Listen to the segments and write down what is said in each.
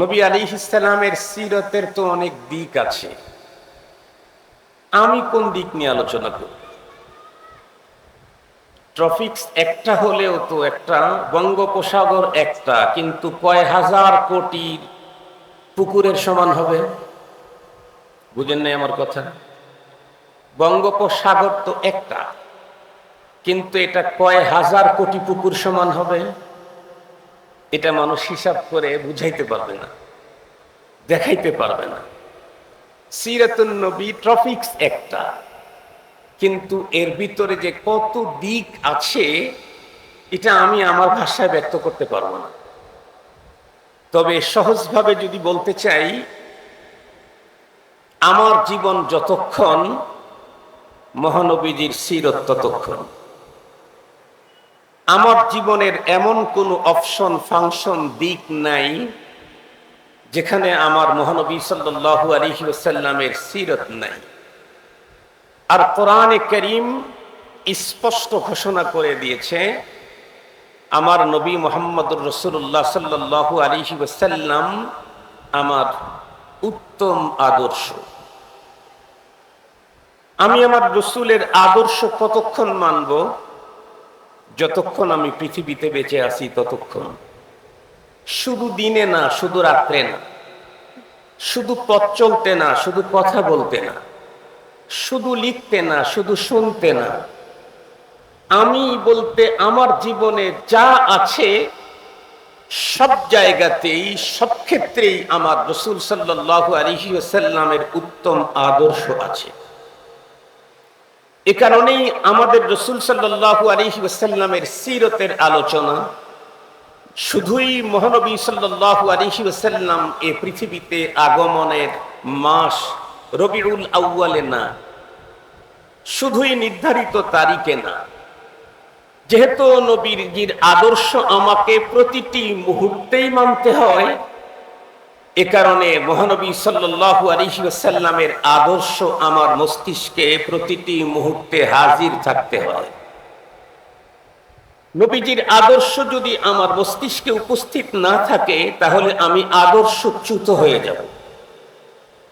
নবী আলাইহিস সালামের সিরতের তো অনেক দিক আছে। আমি কোন দিক নিয়ে আলোচনা করব? ট্রপিক্স একটা হলেও তো একটা, বঙ্গোপসাগর একটা, কিন্তু কয় হাজার কোটি পুকুরের সমান হবে? বুঝেন নাই আমার কথা? বঙ্গোপসাগর তো একটা, কিন্তু এটা কয় হাজার কোটি পুকুর সমান হবে? এটা মানুষ হিসাব করে বুঝাইতে পারবে না, দেখাইতে পারবে না। সিরাতুন নবী ট্রপিক্স একটা, কিন্তু এর ভিতরে যে কত দিক আছে এটা আমি আমার ভাষায় ব্যক্ত করতে পারবো না। তবে সহজভাবে যদি বলতে চাই, আমার জীবন যতক্ষণ, মহানবীজির সিরত ততক্ষণ। আমার জীবনের এমন কোনো অপশন ফাংশন দিক নাই যেখানে আমার মহানবী সাল্লাল্লাহু আলাইহি ওয়াসাল্লামের সিরত নাই। আর কোরআনে কারীম স্পষ্ট ঘোষণা করে দিয়েছে, আমার নবী মুহাম্মদুর রাসূলুল্লাহ সাল্লাল্লাহু আলাইহি ওয়াসাল্লাম আমার উত্তম আদর্শ। আমি আমার রাসূলের আদর্শ কতক্ষণ মানব? যতক্ষণ আমি পৃথিবীতে বেঁচে আছি ততক্ষণ। শুধু দিনে না, শুধু রাত্রে না, শুধু পথ চলতে না, শুধু কথা বলতে না, শুধু লিখতে না, শুধু শুনতে না। আমি বলতে আমার জীবনে যা আছে সব জায়গাতেই, সব ক্ষেত্রেই আমার রাসূল সাল্লাল্লাহু আলাইহি ওয়াসাল্লামের উত্তম আদর্শ আছে। এ কারণেই আমাদের রাসূল সাল্লাল্লাহু আলাইহি ওয়াসাল্লামের সিরতের আলোচনা শুধুই মহানবী সাল্লাল্লাহু আলাইহি ওয়াসাল্লাম এ পৃথিবীতে আগমনের মাস রবিউল আউয়ালে না, শুধুই নির্ধারিত তারিখে না। যেহেতু নবীর আদর্শ আমাকে প্রতিটি মুহূর্তেই মানতে হয়, এ কারণে মহানবী সাল্লাল্লাহু আলাইহি ওয়াসাল্লামের আদর্শ আমার মস্তিষ্কে প্রতিটি মুহূর্তে হাজির থাকতে হয়। নবীজির আদর্শ যদি আমার মস্তিষ্কে উপস্থিত না থাকে, তাহলে আমি আদর্শচ্যুত হয়ে যাব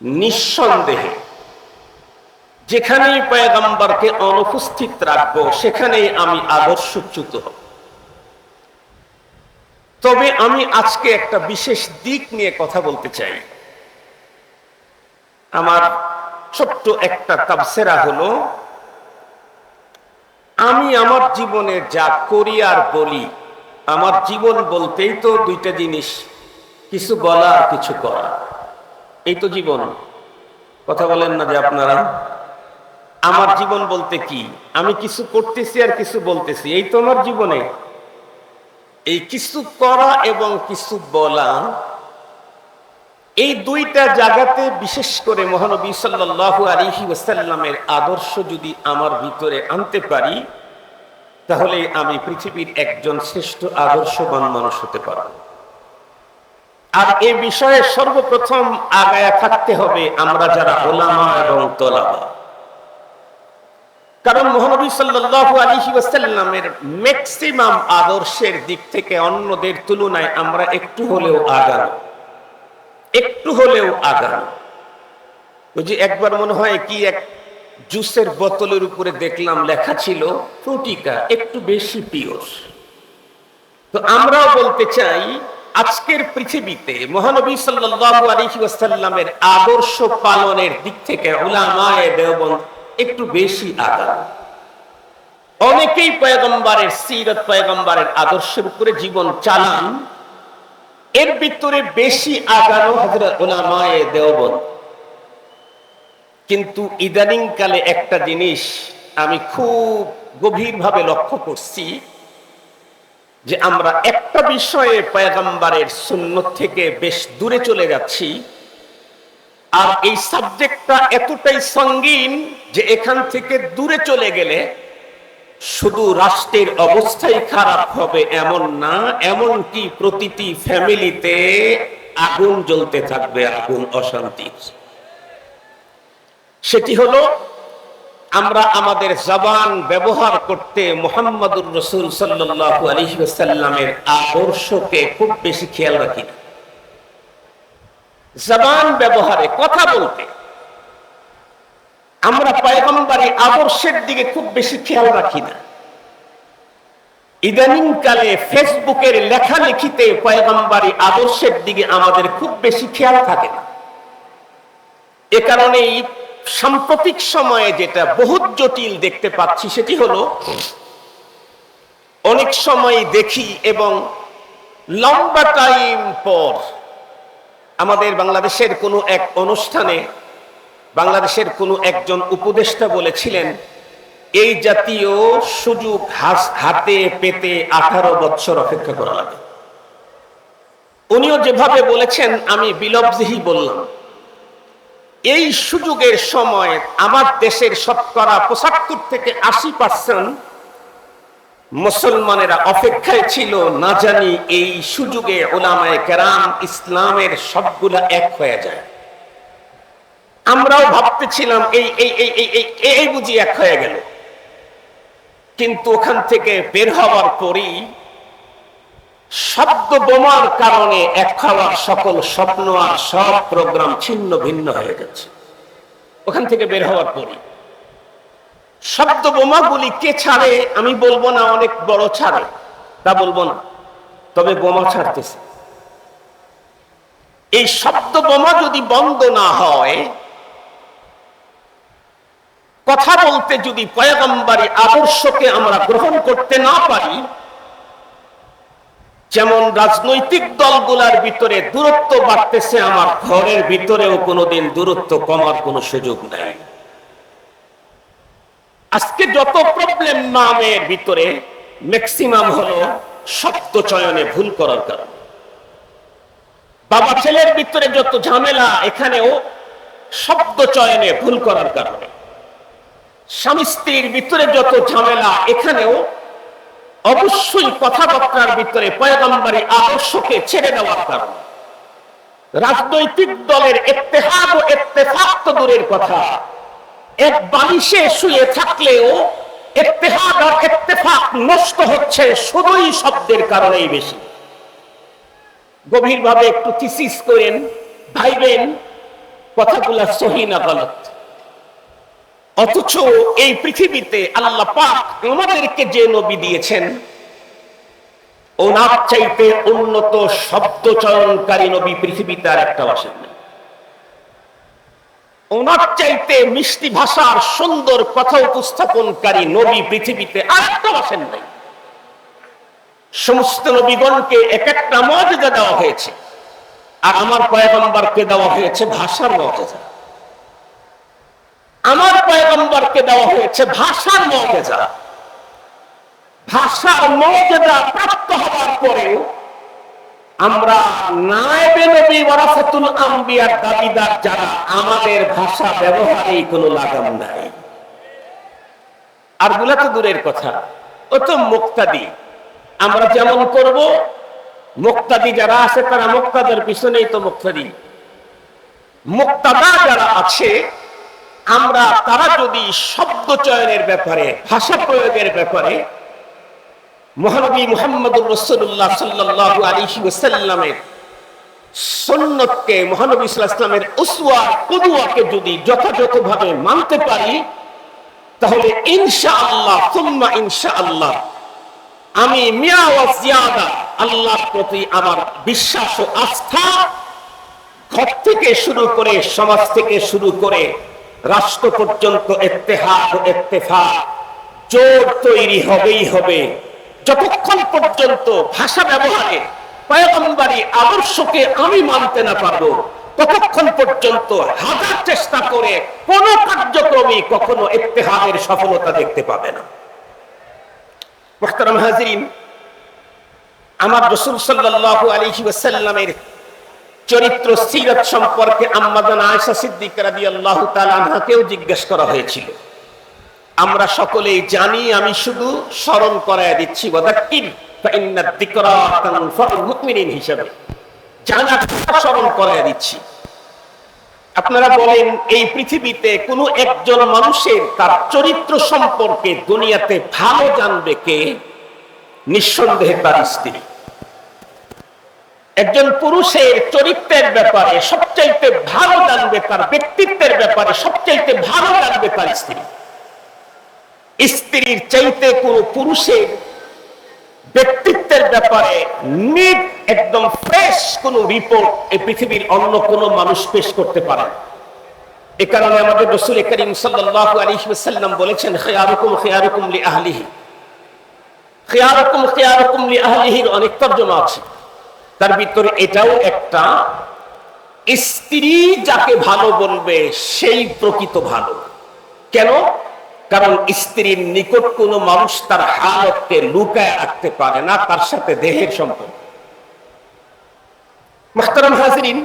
নিঃসন্দেহে। যেখানেই পয়গম্বরকে অনুপস্থিত রাখবো, সেখানেই আমি আদর্শচ্যুত হব। তবে আমি আজকে একটা বিশেষ দিক নিয়ে কথা বলতে চাই। আমার ছোট্ট একটা তাবসিরা হলো, আমি আমার জীবনে যা করি আর বলি, আমার জীবন বলতেই তো দুইটা জিনিস, কিছু বলা আর কিছু করা। এই তো জীবন। কথা বলেন না যে আপনারা? আমার জীবন বলতে কি? আমি কিছু করতেছি আর কিছু বলতেছি, এই তো আমার জীবনে। এই কিছু করা এবং কিছু বলা, এই দুইটা জায়গাতে বিশেষ করে মহানবী সাল্লাল্লাহু আলাইহি ওয়াসাল্লামের আদর্শ যদি আমার ভিতরে আনতে পারি, তাহলে আমি পৃথিবীর একজন শ্রেষ্ঠ আদর্শবান মানুষ হতে পারব। আর এই বিষয়ে সর্বপ্রথম আগায়া থাকতে হবে আমরা যারা উলামা এবং তোলাবা। কারণ মহানবী সাল্লাল্লাহু আলাইহি ওয়াসাল্লামের ম্যাক্সিমাম আদর্শের দিক থেকে অন্যদের তুলনায় আমরা একটু হলেও আগানো, একটু হলেও আগানো। ওই যে একবার মনে হয় কি এক জুসের বোতলের উপরে দেখলাম লেখা ছিল ফ্রুটিকা, একটু বেশি পিওর। তো আমরাও বলতে চাই, আজকের পৃথিবীতে মহানবী সাল্লাল্লাহু আলাইহি ওয়াসাল্লামের আদর্শ পালনের দিক থেকে উলামায়ে দেওবন্দ একটু বেশি আগানো। অনেকেই পয়গম্বরের সিরত, পয়গম্বরের আদর্শের উপরে জীবন চালান, এর ভিতরে বেশি আগানো হযরত উলামায়ে দেওবন্দ। কিন্তু ইদানিং কালে একটা জিনিস আমি খুব গভীরভাবে লক্ষ্য করছি, যে আমরা একটা বিষয়ে পয়গম্বরের সুন্নত থেকে বেশ দূরে চলে যাচ্ছি। আর এই সাবজেক্টটা এতটাই সঙ্গীন যে এখান থেকে দূরে চলে গেলে শুধু রাষ্ট্রের অবস্থাই খারাপ হবে এমন না, এমনকি প্রতিটি ফ্যামিলিতে আগুন জ্বলতে থাকবে, আগুন অশান্তির। সেটি হলো, আমরা আমাদের জবান ব্যবহার করতে মুহাম্মদুর রাসূল সাল্লাল্লাহু আলাইহি ওয়াসাল্লামের আদর্শকে খুব বেশি খেয়াল রাখি না। জবান ব্যবহারে, কথা বলতে আমরা পয়গম্বরী আদর্শের দিকে খুব বেশি খেয়াল রাখি না। ইদানিং কালে ফেসবুকের লেখালেখিতে পয়গম্বরী আদর্শের দিকে আমাদের খুব বেশি খেয়াল থাকে না। এ কারণেই সাম্প্রতিক সময়ে যেটা বহুত জটিল দেখতে পাচ্ছি সেটি হলো, অনেক সময় দেখি এবং লম্বা টাইম পর আমাদের বাংলাদেশের কোনো এক অনুষ্ঠানে বাংলাদেশের কোনো একজন উপদেষ্টা বলেছিলেন, এই জাতীয় সুযোগ হাতে পেতে 18 বছর অপেক্ষা করা লাগে। উনিও যেভাবে বলেছেন আমি বিলব্ধই বললাম। এই সুযোগের সময় আমার দেশের শতকরা 75 থেকে 80% মুসলমানেরা অপেক্ষায় ছিল, না জানি এই সুযোগে উলামায়ে কেরাম ইসলামের সবগুলা এক হয়ে যায়। আমরাও ভাবতেছিলাম এই এই এই এই এই বুঝি এক হয়ে গেল, কিন্তু ওখান থেকে বের হওয়ার পরই শব্দ বোমার কারণে এক হওয়ার সকল স্বপ্ন আর সব প্রোগ্রাম ছিন্ন ভিন্ন হয়ে গেছে। ওখান থেকে বের হওয়ার পরই শব্দ বোমাগুলি কে ছাড়ে আমি বলবো না, অনেক বড় ছাড়ে তা বলবো না, তবে বোমা ছাড়তেছে। এই শব্দ বোমা যদি বন্ধ না হয়, কথা বলতে যদি পয়গম্বরী আদর্শকে আমরা গ্রহণ করতে না পারি, যেমন রাজনৈতিক দলগুলোর ভিতরে দূরত্ব বাড়তেছে, আমার ঘরের ভিতরেও কোনোদিন দূরত্ব কমার কোনো সুযোগ নাই। আজকে যত প্রবলেম নামের ভিতরে ম্যাক্সিমাম হলো শব্দ চয়নে ভুল করার কারণে। বাবা ছেলের ভিতরে যত ঝামেলা, এখানেও শব্দ চয়নে ভুল করার কারণে। স্বামী স্ত্রীর ভিতরে যত ঝামেলা, এখানেও অবশ্যই কথাবার্তার ভিতরে পয়গম্বরী আদর্শকে ছেড়ে দেওয়ার কারণে। রাজনৈতিক দলের ইত্তেহাদ ও ইত্তেফাক তো দূরের কথা, এক বালিশে শুয়ে থাকলেও ইত্তেহাদ আর ইত্তেফাক নষ্ট হচ্ছে শুধুই শব্দের কারণেই বেশি। গভীরভাবে একটু থিসিস করেন, ভাইবেন কথাগুলা সহি না গলত। অথচ এই পৃথিবীতে আল্লাহ পাক আমাদেরকে যে নবী দিয়েছেন, ওনার চাইতে উন্নত শব্দ চয়নকারী নবী পৃথিবীতে আর একটা আসেন না। ওনার চাইতে মিষ্টি ভাষার সুন্দর কথা উপস্থাপনকারী নবী পৃথিবীতে আর একটা আসেন নাই। সমস্ত নবীগণকে এক একটা মুআজিজা দেওয়া হয়েছে, আর আমার পয়গম্বরকে দেওয়া হয়েছে ভাষার মুআজিজা। আমার পয়গম্বরকে দেওয়া হয়েছে ভাষার মুআজিজা। ভাষার মুআজিজা প্রাপ্ত হওয়ার পরেও আমরা নায়েবে নবী ওয়ারাসাতুল আম্বিয়ার দাবিদার যারা, আমাদের ভাষা ব্যবহারেই কোনো লাগাম নাই। আর গুলা তো দূরের কথা, ও তো মুক্তাদি। আমরা যেমন করব, মুক্তাদি যারা আছে তারা মুক্তাদার পিছনেই তো মুক্তাদি। মুক্তাদা যারা আছে, আমরা তারা যদি শব্দ চয়নের ব্যাপারে, ভাষা প্রয়োগের ব্যাপারে মহানবী মুহাম্মদুর রাসূলুল্লাহ সাল্লাল্লাহু আলাইহি ওয়াসাল্লামের সুন্নতকে, মহানবী সাল্লাল্লাহু আলাইহি ওয়াসাল্লামের উসওয়া কুদওয়াকে যদি যথাযথভাবে মানতে পারি, তাহলে ইনশাআল্লাহ সুম্মা ইনশাআল্লাহ আমি মিয়া ওয়া জিয়াদা আল্লাহর প্রতি আমার বিশ্বাস ও আস্থা ঘর থেকে শুরু করে, সমাজ থেকে শুরু করে রাষ্ট্র পর্যন্ত ইত্তেহাদ ও ইত্তেফাক জোট তৈরি হবেই হবে। যতক্ষণ পর্যন্ত ভাষা ব্যবহারে পয়গম্বরী আদর্শকে আমি মানতে না পারবো, ততক্ষণ পর্যন্ত হাজার চেষ্টা করে কোন কার্যক্রমই কখনো ইত্তেহাদের সফলতা দেখতে পাবে না। মুহতারাম হাজিরিন, আমার রাসূল সাল্লাল্লাহু আলাইহি ওয়াসাল্লামের চরিত্র সিরাত সম্পর্কে আম্মা জান আয়েশা সিদ্দিকা রাদিয়াল্লাহু তাআলা আনহাকেও জিজ্ঞেস করা হয়েছিল। আমরা সকলেই জানি, আমি শুধু স্মরণ করায় দিচ্ছি, ওয়াদাক্কির ফাইন্নাদ যিকরা তানফাউল মুমিনিন হিসাবে জানার স্মরণ করায় দিচ্ছি। আপনারা বলেন, এই পৃথিবীতে কোনো একজন মানুষের তার চরিত্র সম্পর্কে দুনিয়াতে ভালো জানবে কে? নিঃসন্দেহে তার স্ত্রী। একজন পুরুষের চরিত্রের ব্যাপারে সবচাইতে ভালো জানবে, তার ব্যক্তিত্বের ব্যাপারে সবচাইতে ভালো জানবে তার স্ত্রী। স্ত্রীর চাইতে কোন পুরুষের ব্যক্তিত্বের ব্যাপারে নিট একদম ফ্রেশ কোন রিপোর্ট এই পৃথিবীর অন্য কোন মানুষ পেশ করতে পারে না। এ কারণে আমাদের রাসূল করিম সাল্লাল্লাহু আলাইহি ওয়াসাল্লাম বলেছেন, খিয়ারুকুম খিয়ারুকুম লিআহলিহি। খিয়ারুকুম খিয়ারুকুম লিআহলিহির অনেক তরজমা আছে, তার ভিতরে এটাও একটা, স্ত্রী যাকে ভালো বলবে সেই প্রকৃত ভালো। কেন? কারণ স্ত্রীর নিকট কোন মানুষ তার হালতকে লুকায় রাখতে পারে না, তার সাথে দেহের সম্পর্ক। মুহতারাম হাজিরিন,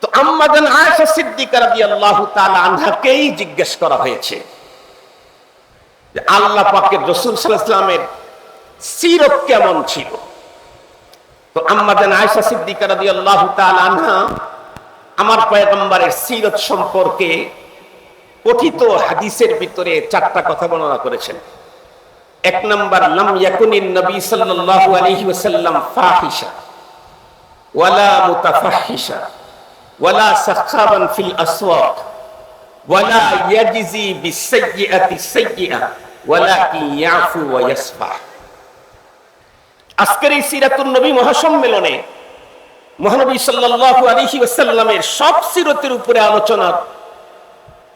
তো আম্মা জান আয়েশা সিদ্দিকা রাদিয়াল্লাহু তাআলা আনহাকেই জিজ্ঞেস করা হয়েছে যে আল্লাহ পাকের রাসূল সাল্লাল্লাহু আলাইহি ওয়াসাল্লামের সিরত কেমন ছিল। তো আম্মা জান আয়েশা সিদ্দিকা রাদিয়াল্লাহু তাআলা আনহা আমার পয়গম্বরের সিরত সম্পর্কে কথিত হাদিসের ভিতরে 4টা কথা বর্ণনা করেছেন। 1 নাম্বার, লাম ইয়াকুনিন নবী সাল্লাল্লাহু আলাইহি ওয়াসাল্লাম ফাহিশা ওয়ালা মুতাফাহিশা ওয়ালা সাখাবান ফিল আসওয়াক ওয়ালা ইয়াজজি বিসাইয়্যাতি সাইয়্যা ওয়ালাকিন ইয়াফু ওয়া ইয়াসফাহ। আজকের এই সিরাতুন নবী মহাসম্মেলনে মহানবী সাল্লাল্লাহু আলাইহি ওয়াসাল্লামের সব সিরতের উপরে আলোচনা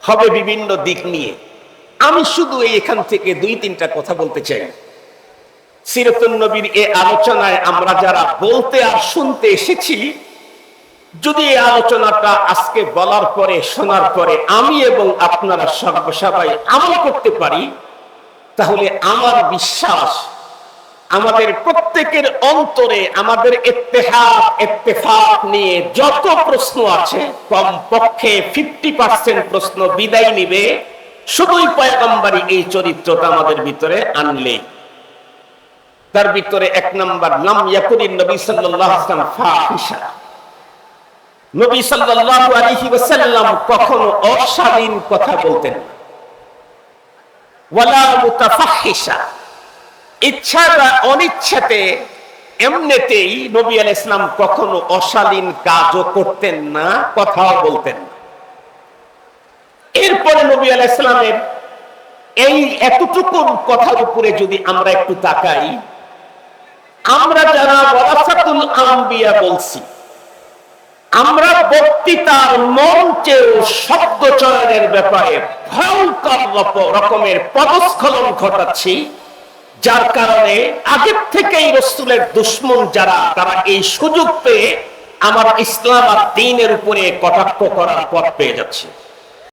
হবে বিভিন্ন দিক নিয়ে। আমি শুধু এখান থেকে 2-3টা কথা বলতে চাই। সিরাতুন নবীর এই আলোচনায় আমরা যারা বলতে আর শুনতে এসেছি, যদি এই আলোচনাটা আজকে বলার পরে শোনার পরে আমি এবং আপনারা সবাই আমল করতে পারি, তাহলে আমার বিশ্বাস আমাদের প্রত্যেকের অন্তরে আমাদের ইত্তেফাক নিয়ে যত প্রশ্ন আছে কমপক্ষে 50% প্রশ্ন বিদায় নিবে শুধুই পয়গম্বরী এই চরিত্রটা আমাদের ভিতরে আনলে। তার ভিতরে 1 নাম্বার, লাম ইয়াকুনিন নবী সাল্লাল্লাহু আলাইহি ওয়াসাল্লাম ফাহিশা। নবী সাল্লাল্লাহু আলাইহি ওয়াসাল্লাম কখনো অশালীন কথা বলতেন না। ওয়ালা মুতাফাহিশা, ইচ্ছা বা অনিচ্ছাতে এমনিতেই নবী আলাইহিস সালাম কখনো অশালীন কাজও করতেন না, কথাও বলতেন না। এরপরে নবী আলাইহিস সালামের এই এতটুকু কথার উপরে যদি আমরা একটু তাকাই, আমরা যারা ওয়ারাসাতুল আম্বিয়া বলছি, আমরা বক্তৃতার মঞ্চে শব্দ চয়নের ব্যাপারে ভয়ঙ্কর রকমের পদস্খলন ঘটাচ্ছি, যার কারণে আগের থেকেই রাসূলের দুশমন যারা, তারা এই সুযোগ পেয়ে আমার ইসলাম আর দ্বীনের উপরে কটাক্ষ করার পথ পেয়ে যাচ্ছে।